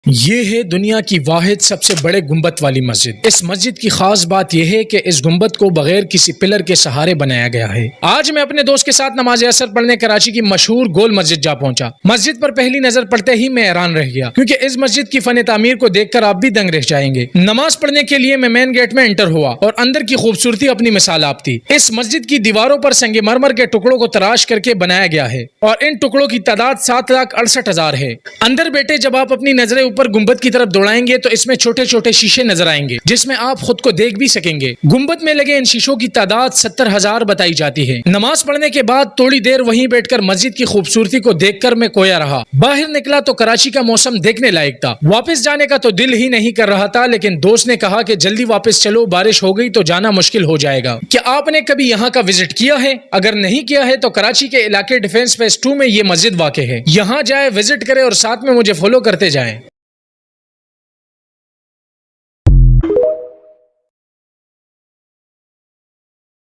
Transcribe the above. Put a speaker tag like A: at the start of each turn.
A: یہ ہے دنیا کی واحد سب سے بڑے گنبد والی مسجد۔ اس مسجد کی خاص بات یہ ہے کہ اس گنبد کو بغیر کسی پلر کے سہارے بنایا گیا ہے۔ آج میں اپنے دوست کے ساتھ نماز عصر پڑھنے کراچی کی مشہور گول مسجد جا پہنچا۔ مسجد پر پہلی نظر پڑتے ہی میں حیران رہ گیا، کیونکہ اس مسجد کی فن تعمیر کو دیکھ کر آپ بھی دنگ رہ جائیں گے۔ نماز پڑھنے کے لیے میں مین گیٹ میں انٹر ہوا اور اندر کی خوبصورتی اپنی مثال آپ تھی۔ اس مسجد کی دیواروں پر سنگ مرمر کے ٹکڑوں کو تراش کر کے بنایا گیا ہے اور ان ٹکڑوں کی تعداد 7,68,000 ہے۔ اندر بیٹھے جب آپ اپنی نظریں اوپر گنبد کی طرف دوڑائیں گے تو اس میں چھوٹے چھوٹے شیشے نظر آئیں گے، جس میں آپ خود کو دیکھ بھی سکیں گے۔ گنبد میں لگے ان شیشوں کی تعداد 70,000 بتائی جاتی ہے۔ نماز پڑھنے کے بعد تھوڑی دیر وہیں بیٹھ کر مسجد کی خوبصورتی کو دیکھ کر میں کھویا رہا۔ باہر نکلا تو کراچی کا موسم دیکھنے لائق تھا۔ واپس جانے کا تو دل ہی نہیں کر رہا تھا، لیکن دوست نے کہا کہ جلدی واپس چلو، بارش ہو گئی تو جانا مشکل ہو جائے گا۔ کیا آپ نے کبھی یہاں کا وزٹ کیا ہے؟ اگر نہیں کیا ہے تو کراچی کے علاقے ڈیفنس فیز 2 میں یہ مسجد واقع ہے۔ یہاں جائے، وزٹ کرے اور ساتھ میں مجھے فالو کرتے جائیں۔